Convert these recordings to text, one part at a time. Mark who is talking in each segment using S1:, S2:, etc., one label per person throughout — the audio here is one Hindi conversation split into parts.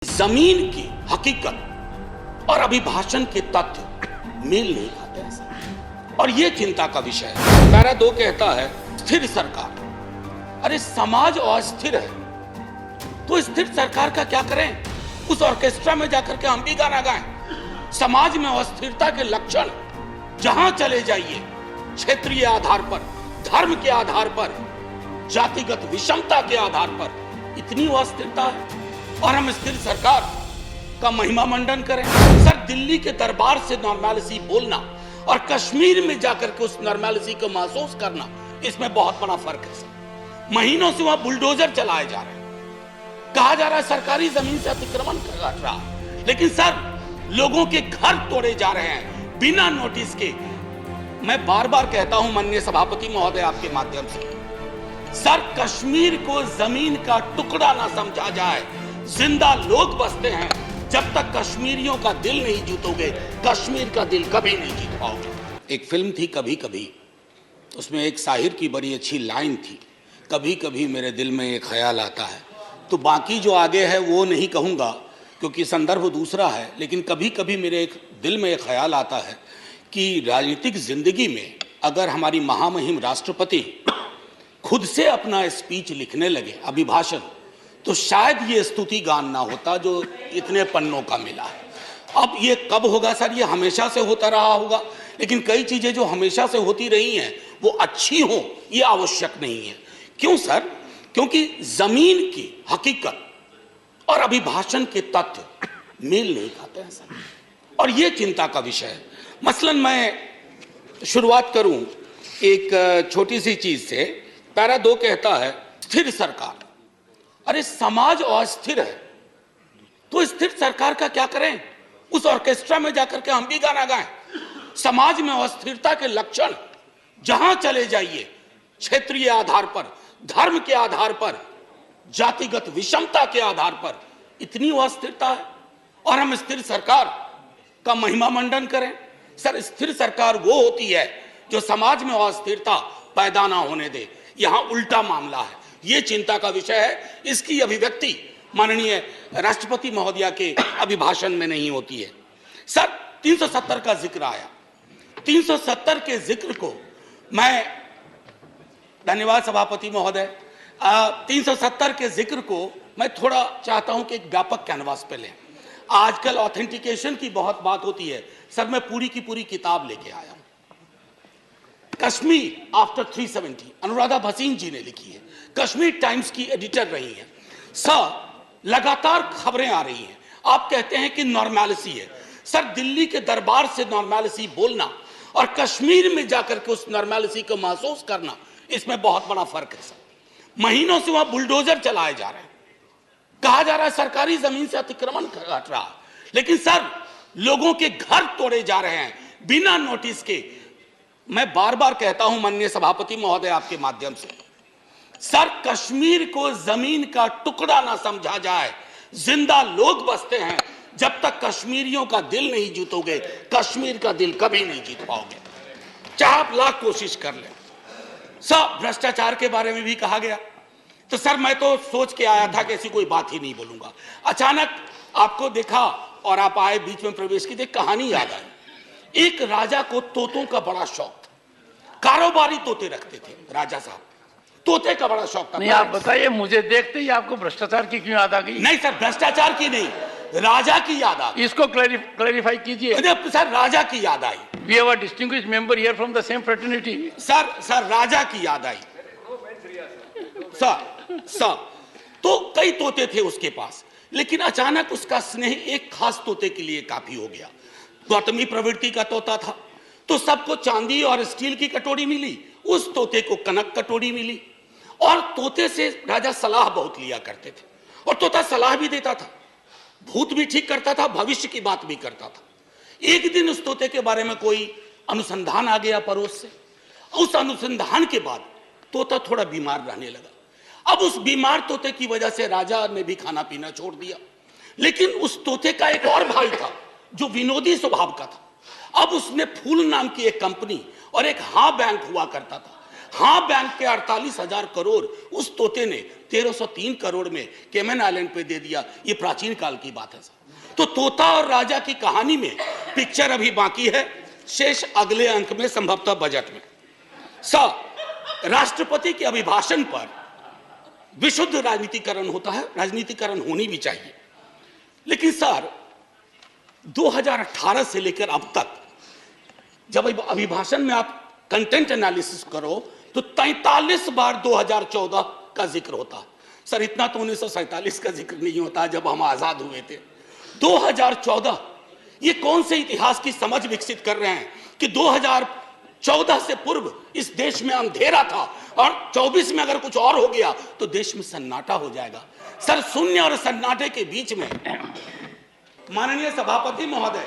S1: जमीन की हकीकत और अभिभाषण के तथ्य मेल नहीं खाते हैं और ये चिंता का विषय है। पैरा 2 कहता है स्थिर सरकार। अरे समाज अस्थिर है तो स्थिर सरकार का क्या करें? उस ऑर्केस्ट्रा में जाकर के हम भी गाना गाएं। समाज में अस्थिरता के लक्षण जहां चले जाइए, क्षेत्रीय आधार पर, धर्म के आधार पर, जातिगत विषमता के आधार पर इतनी अस्थिरता है और हम स्थिर सरकार का महिमा मंडन करें। सर, दिल्ली के दरबार से नॉर्मैलिटी बोलना और कश्मीर में जाकर के उस नॉर्मैलिटी को महसूस करना, इसमें बहुत बड़ा फर्क है। सर, महीनों से वहां बुलडोजर चलाए जा रहे हैं, कहा जा रहा है सरकारी जमीन से अतिक्रमण कर रहा है, लेकिन सर लोगों के घर तोड़े जा रहे हैं बिना नोटिस के। मैं बार बार कहता हूं माननीय सभापति महोदय आपके माध्यम से, सर कश्मीर को जमीन का टुकड़ा ना समझा जाए। जिंदा लोग बसते हैं। जब तक कश्मीरियों का दिल नहीं जीतोगे, कश्मीर का दिल कभी नहीं जीत पाओगे। एक फिल्म थी कभी कभी, उसमें एक शाहिर की बड़ी अच्छी लाइन थी, कभी कभी मेरे दिल में एक ख्याल आता है। तो बाकी जो आगे है वो नहीं कहूँगा क्योंकि संदर्भ दूसरा है, लेकिन कभी कभी मेरे एक दिल में एक ख्याल आता है कि राजनीतिक जिंदगी में अगर हमारी महामहिम राष्ट्रपति खुद से अपना स्पीच लिखने लगे, अभिभाषण, तो शायद ये स्तुति गान ना होता जो इतने पन्नों का मिला है। अब ये कब होगा सर? ये हमेशा से होता रहा होगा, लेकिन कई चीजें जो हमेशा से होती रही हैं वो अच्छी हो ये आवश्यक नहीं है। क्यों सर? क्योंकि जमीन की हकीकत और अभिभाषण के तथ्य मेल नहीं खाते हैं सर, और ये चिंता का विषय है। मसलन मैं शुरुआत करूं एक छोटी सी चीज से। पैरा 2 कहता है स्थिर सरकार। अरे समाज अस्थिर है तो स्थिर सरकार का क्या करें? उस ऑर्केस्ट्रा में जाकर के हम भी गाना गाएं। समाज में अस्थिरता के लक्षण जहां चले जाइए, क्षेत्रीय आधार पर, धर्म के आधार पर, जातिगत विषमता के आधार पर इतनी अस्थिरता है और हम स्थिर सरकार का महिमा मंडन करें। सर, स्थिर सरकार वो होती है जो समाज में अस्थिरता पैदा ना होने दे। यहां उल्टा मामला है, ये चिंता का विषय है। इसकी अभिव्यक्ति माननीय राष्ट्रपति महोदया के अभिभाषण में नहीं होती है। सर, 370 का जिक्र आया। 370 के जिक्र को मैं, धन्यवाद सभापति महोदय, 370 के जिक्र को मैं थोड़ा चाहता हूं कि एक व्यापक कैनवास पे लें। आजकल ऑथेंटिकेशन की बहुत बात होती है। सर, मैं पूरी की पूरी किताब लेके आया हूं, कश्मीर आफ्टर 370, अनुराधा भसीन जी ने लिखी है, कश्मीर टाइम्स की एडिटर रही हैं। सर, लगातार खबरें आ रही हैं, आप कहते हैं कि नॉर्मैलिटी है। सर, दिल्ली के दरबार से नॉर्मैलिटी बोलना और कश्मीर में जाकर के उस नॉर्मैलिटी को महसूस करना, इसमें बहुत बड़ा फर्क है। सर, महीनों से वहां बुलडोजर चलाए जा रहे हैं, कहा जा रहा है सरकारी जमीन से अतिक्रमण कर रहा है, लेकिन सर लोगों के घर तोड़े जा रहे हैं बिना नोटिस के। मैं बार बार कहता हूं माननीय सभापति महोदय आपके माध्यम से, सर कश्मीर को जमीन का टुकड़ा ना समझा जाए। जिंदा लोग बसते हैं। जब तक कश्मीरियों का दिल नहीं जीतोगे, कश्मीर का दिल कभी नहीं जीत पाओगे, चाहे आप लाख कोशिश कर लें। सर, भ्रष्टाचार के बारे में भी कहा गया, तो सर मैं तो सोच के आया था कि ऐसी कोई बात ही नहीं बोलूंगा। अचानक आपको देखा और आप आए, बीच में प्रवेश की, एक कहानी याद आई। एक राजा को तोतों का बड़ा शौक था, कारोबारी तोते रखते थे राजा साहब, तोते का बड़ा शौक था।
S2: नहीं, आप बताइए, मुझे देखते ही आपको भ्रष्टाचार की क्यों याद आ गई?
S1: नहीं सर, भ्रष्टाचार की नहीं, राजा की याद आ गई।
S2: इसको क्लैरिफाई कीजिए।
S1: सर, राजा की याद आई।
S2: We have a distinguished member here from the same fraternity.
S1: Sir Raja की याद आई। सर तो कई तोते थे उसके पास, लेकिन अचानक उसका स्नेह एक खास तोते के लिए काफी हो गया। गौतमी प्रवृत्ति का तोता था, तो सबको चांदी और स्टील की कटोरी मिली, उस तोते को कनक कटोरी मिली। और तोते से राजा सलाह बहुत लिया करते थे, और तोता सलाह भी देता था, भूत भी ठीक करता था, भविष्य की बात भी करता था। एक दिन उस तोते के बारे में कोई अनुसंधान आ गया पड़ोस से। उस अनुसंधान के बाद तोता थोड़ा बीमार रहने लगा। अब उस बीमार तोते की वजह से राजा ने भी खाना पीना छोड़ दिया, लेकिन उस तोते का एक और भाई था जो विनोदी स्वभाव का था। अब उसने फूल नाम की एक कंपनी और एक हाँ बैंक हुआ करता था। हाँ, बैंक के 48,000 करोड़ उस तोते ने 1303 करोड़ में केमन आइलैंड पे दे दिया, ये प्राचीन काल की बात है सर। तो तोता और राजा की कहानी में पिक्चर अभी बाकी है, शेष अगले अंक में, संभवतः बजट में। सर, राष्ट्रपति के अभिभाषण पर विशुद्ध राजनीतिकरण होता है, राजनीतिकरण होनी भी चाहिए, लेकिन सर 2018 से लेकर अब तक जब अभिभाषण में आप कंटेंट एनालिसिस करो तो 43 बार 2014 का जिक्र होता है। सर, इतना तो 1947 का जिक्र नहीं होता जब हम आजाद हुए थे। 2014, ये कौन से इतिहास की समझ विकसित कर रहे हैं कि 2014 से पूर्व इस देश में अंधेरा था और 24 में अगर कुछ और हो गया तो देश में सन्नाटा हो जाएगा। सर, शून्य और सन्नाटे के बीच में माननीय सभापति महोदय,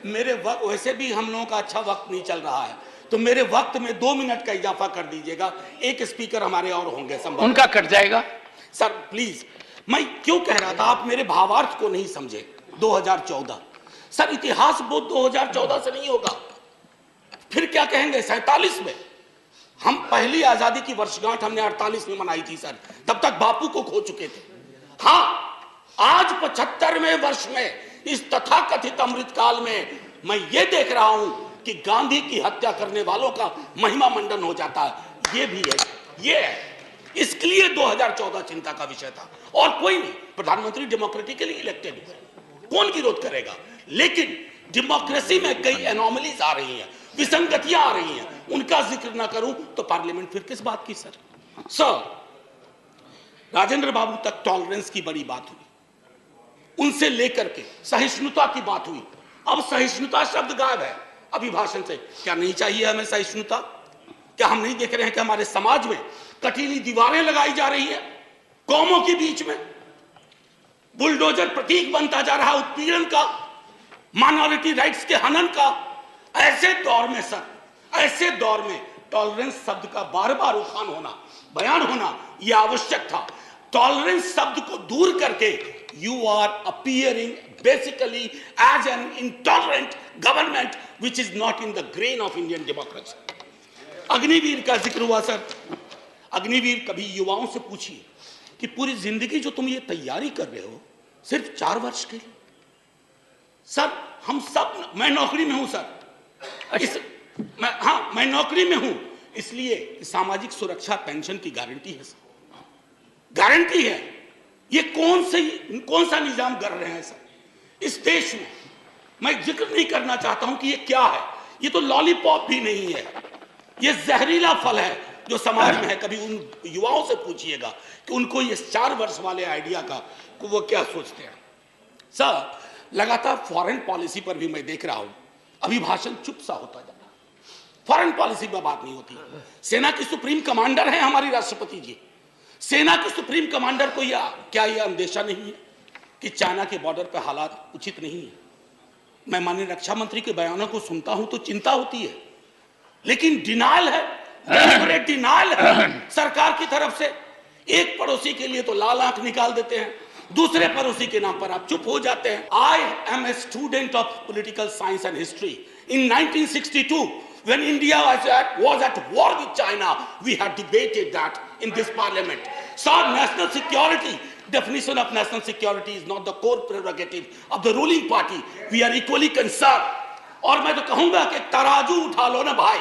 S1: मेरे वक्त, वैसे भी हम लोगों का अच्छा वक्त नहीं चल रहा है, तो मेरे वक्त में 2 मिनट का इजाफा कर दीजिएगा। एक स्पीकर हमारे और होंगे, संभव
S2: उनका कट जाएगा।
S1: सर प्लीज, मैं क्यों कह रहा था, आप मेरे भावार्थ को नहीं समझे। 2014, सर इतिहास बोध 2014 से नहीं होगा, फिर क्या कहेंगे 47 में। हम पहली आजादी की वर्षगांठ हमने 48 में मनाई थी सर, तब तक बापू को खो चुके थे। हाँ, आज 75वें वर्ष में इस तथाकथित अमृत काल में मैं ये देख रहा हूं कि गांधी की हत्या करने वालों का महिमा मंडन हो जाता है। ये भी है, ये है, इसके लिए 2014 चिंता का विषय था। और कोई नहीं, प्रधानमंत्री डेमोक्रेटिकली इलेक्टेड है, कौन विरोध करेगा। लेकिन डेमोक्रेसी में कई एनोमलीज आ रही हैं, विसंगतियां आ रही हैं, उनका जिक्र ना करूं तो पार्लियामेंट फिर किस बात की। सर, राजेंद्र बाबू तक टॉलरेंस की बड़ी बात हुई, उनसे लेकर के सहिष्णुता की बात हुई। अब सहिष्णुता शब्द गायब है अभिभाषण से। क्या नहीं चाहिए हमें सहिष्णुता? क्या हम नहीं देख रहे हैं कि हमारे समाज में कटीली दीवारें लगाई जा रही है, कौमों के बीच में बुलडोजर प्रतीक बनता जा रहा उत्पीड़न का, माइनॉरिटी राइट्स के हनन का। ऐसे दौर में सर, ऐसे दौर में टॉलरेंस शब्द का बार बार उठान होना, बयान होना, यह आवश्यक था। टॉलरेंस शब्द को दूर करके you are appearing basically as an intolerant government which is not in the grain of Indian democracy. Agniveer का जिक्र हुआ सर। अग्निवीर, कभी युवाओं से पूछिए कि पूरी जिंदगी जो तुम ये तैयारी कर रहे हो सिर्फ 4 वर्ष के लिए। सर, हम सब, मैं नौकरी में हूं सर, मैं नौकरी में हूं, इसलिए सामाजिक सुरक्षा पेंशन की गारंटी है सर, गारंटी है। ये कौन सा निजाम कर रहे हैं सर इस देश में। मैं जिक्र नहीं करना चाहता हूं कि ये क्या है, ये तो लॉलीपॉप भी नहीं है, ये जहरीला फल है जो समाज में है। कभी उन युवाओं से पूछिएगा कि उनको ये 4 वर्ष वाले आइडिया का वो क्या सोचते हैं। सर, लगातार फॉरेन पॉलिसी पर भी मैं देख रहा हूं अभिभाषण चुप सा होता जा रहा है। फॉरेन पॉलिसी पर बात नहीं होती। सेना की सुप्रीम कमांडर है हमारी राष्ट्रपति जी। सेना के सुप्रीम कमांडर को क्या यह अंदेशा नहीं है कि चाइना के बॉर्डर पर हालात उचित नहीं है। मैं माननीय रक्षा मंत्री के बयानों को सुनता हूं तो चिंता होती है, लेकिन डिनायल है, डिनायल है सरकार की तरफ से। एक पड़ोसी के लिए तो लाल आंख निकाल देते हैं, दूसरे पड़ोसी के नाम पर आप चुप हो जाते हैं। I am a student of political science and history. In 1962 when India was at war with China, we had debated that in this parliament. So national security, definition of national security is not the core prerogative of the ruling party. We are equally concerned. और मैं तो कहूंगा कि तराजू उठा लो ना भाई,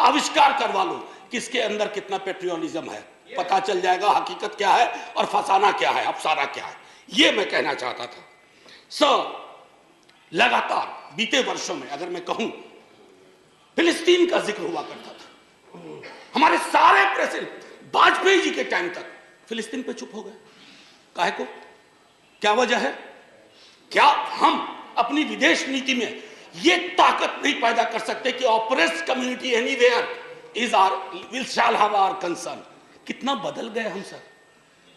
S1: आविष्कार करवा लो किसके अंदर कितना पेट्रियोटिज्म है, पता चल जाएगा हकीकत क्या है और फसाना क्या है, अफसाना क्या है। ये मैं कहना चाहता था। सर, लगातार बीते वर्षों में अगर मैं कहूं फिलिस्तीन का जिक्र हुआ करता था। हमारे सारे प्रेसिडेंट वाजपेयी जी के टाइम तक फिलिस्तीन पे चुप हो गए। काहे को? क्या वजह है? क्या हम अपनी विदेश नीति में ये ताकत नहीं पैदा कर सकते कि oppressed community anywhere is will shall have our concern? कितना बदल गए हम सर।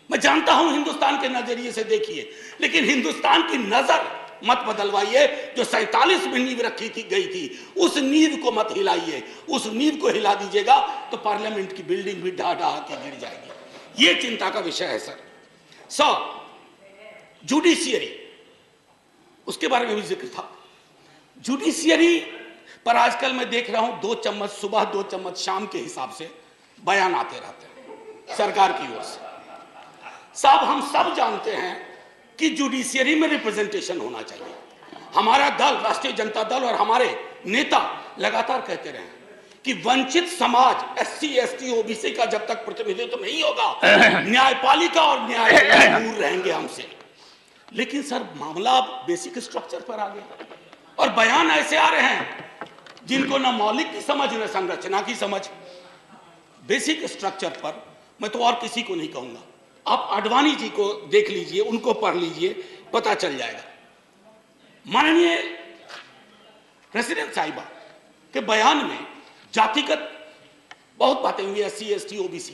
S1: मैं जानता हूं हिंदुस्तान के नजरिए से देखिए, लेकिन हिंदुस्तान की नजर मत बदलवाइए। जो 47 में नींव रखी गई थी, उस नींव को मत हिलाइए। उस नींव को हिला दीजिएगा तो पार्लियामेंट की बिल्डिंग भी ढा ढा के गिर जाएगी। ये चिंता का विषय है सर। जुडिशियरी, उसके बारे में भी जिक्र था। जुडिशियरी पर आजकल मैं देख रहा हूं 2 चम्मच सुबह 2 चम्मच शाम के हिसाब से बयान आते रहते हैं सरकार की ओर से। साहब, हम सब जानते हैं कि जुडिशियरी में रिप्रेजेंटेशन होना चाहिए। हमारा दल, राष्ट्रीय जनता दल, और हमारे नेता लगातार कहते रहे कि वंचित समाज, SC ST OBC का जब तक प्रतिनिधित्व नहीं होगा, न्यायपालिका और न्यायालय दूर रहेंगे हमसे। लेकिन सर, मामला अब बेसिक स्ट्रक्चर पर आ गया और बयान ऐसे आ रहे हैं जिनको न मौलिक की समझ न संरचना की समझ। बेसिक स्ट्रक्चर पर मैं तो और किसी को नहीं कहूंगा, आप आडवाणी जी को देख लीजिए, उनको पढ़ लीजिए, पता चल जाएगा। माननीय प्रेसिडेंट साहिबा के बयान में जातिगत बहुत बातें हुई, SC ST OBC।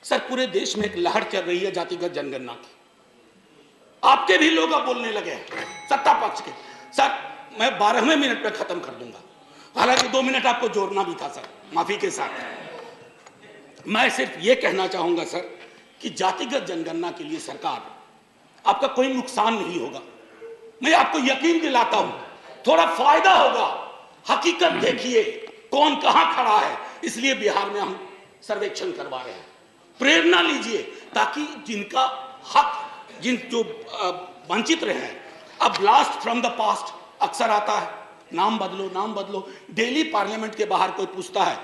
S1: सर, पूरे देश में एक लहर चल रही है जातिगत जनगणना की। आपके भी लोग अब बोलने लगे हैं, सत्ता पक्ष के। सर, मैं 12वें मिनट में खत्म कर दूंगा, हालांकि 2 मिनट आपको जोड़ना भी था सर, माफी के साथ। मैं सिर्फ ये कहना चाहूंगा सर कि जातिगत जनगणना के लिए सरकार, आपका कोई नुकसान नहीं होगा। मैं आपको यकीन दिलाता हूं, थोड़ा फायदा होगा। हकीकत देखिए कौन कहां खड़ा है, इसलिए बिहार में हम सर्वेक्षण करवा रहे हैं। प्रेरणा लीजिए ताकि जिनका हक, जो वंचित रहे हैं, अब ब्लास्ट फ्रॉम द पास्ट अक्सर आता है, नाम बदलो नाम बदलो। डेली पार्लियामेंट के बाहर कोई पूछता है,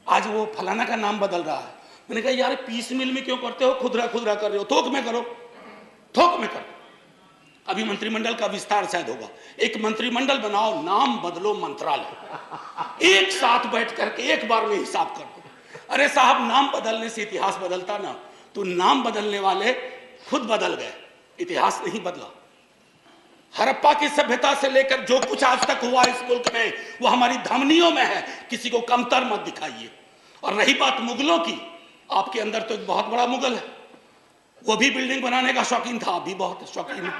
S1: आज वो फलाना का नाम बदल रहा है। मैंने कहा यार, पीस मिल में क्यों करते हो, खुदरा खुदरा कर रहे हो, थोक में करो, थोक में करो। अभी मंत्रिमंडल का विस्तार शायद होगा, एक मंत्रिमंडल बनाओ, नाम बदलो मंत्रालय, एक साथ बैठ करके एक बार में हिसाब कर दो। अरे साहब, नाम बदलने से इतिहास बदलता ना, तो नाम बदलने वाले खुद बदल गए, इतिहास नहीं बदला। हड़प्पा की सभ्यता से लेकर जो कुछ आज तक हुआ इस मुल्क में, वो हमारी धमनियों में है, किसी को कमतर मत दिखाइए। और रही बात मुगलों की, आपके अंदर तो एक बहुत बड़ा मुगल है, वो भी बिल्डिंग बनाने का शौकीन था, अभी बहुत शौकीन है।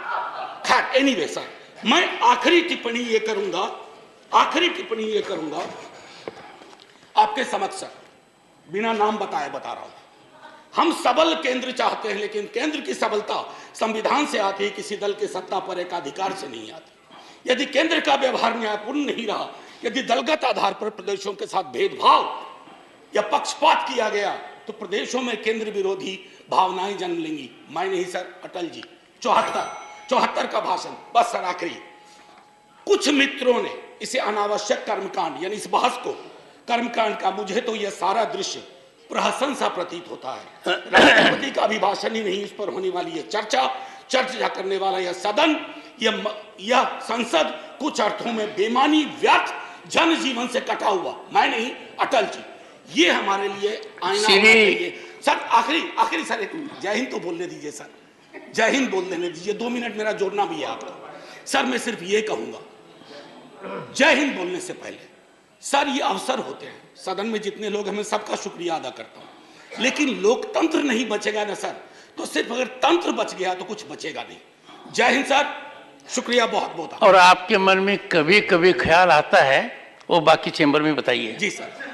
S1: खैर, एनीवे सर, मैं आखिरी टिप्पणी ये करूंगा आपके समक्ष सर, बिना नाम बताए बता रहा हूं। हम सबल केंद्र चाहते हैं, लेकिन केंद्र की सबलता संविधान से आती है, किसी दल के सत्ता पर एक अधिकार से नहीं आती। यदि केंद्र का व्यवहार न्यायपूर्ण नहीं रहा, यदि दलगत आधार पर प्रदेशों के साथ भेदभाव या पक्षपात किया गया, तो प्रदेशों में केंद्र विरोधी भावनाएं जन्म लेंगी। मैं नहीं सर, अटल जी 74 का भाषण। बस सर, आखिरी, कुछ मित्रों ने इसे अनावश्यक कर्मकांड, यानी इस बहस को कर्मकांड का, मुझे तो यह सारा दृश्य प्रहसन सा प्रतीत होता है। राष्ट्रपति का अभिभाषण ही नहीं, इस पर होने वाली यह चर्चा करने वाला यह सदन, यह संसद कुछ अर्थों में बेमानी, व्यर्थ, जनजीवन से कटा हुआ। मैं नहीं, अटल जी, ये हमारे लिए आईना होना चाहिए। सर, आखिरी सर, एक जय हिंद तो बोलने दीजिए सर, जय हिंद बोल देने दीजिए, 2 मिनट मेरा जोड़ना भी है आपको। सर, मैं सिर्फ ये कहूंगा, जय हिंद बोलने से पहले सर, ये अवसर होते हैं सदन में जितने लोग हैं, मैं सबका शुक्रिया अदा करता हूं, लेकिन लोकतंत्र नहीं बचेगा ना सर, तो सिर्फ अगर तंत्र बच गया तो कुछ बचेगा नहीं। जय हिंद सर, शुक्रिया बहुत बहुत।
S2: और आपके मन में कभी कभी ख्याल आता है, वो बाकी चेंबर में बताइए।
S1: जी सर।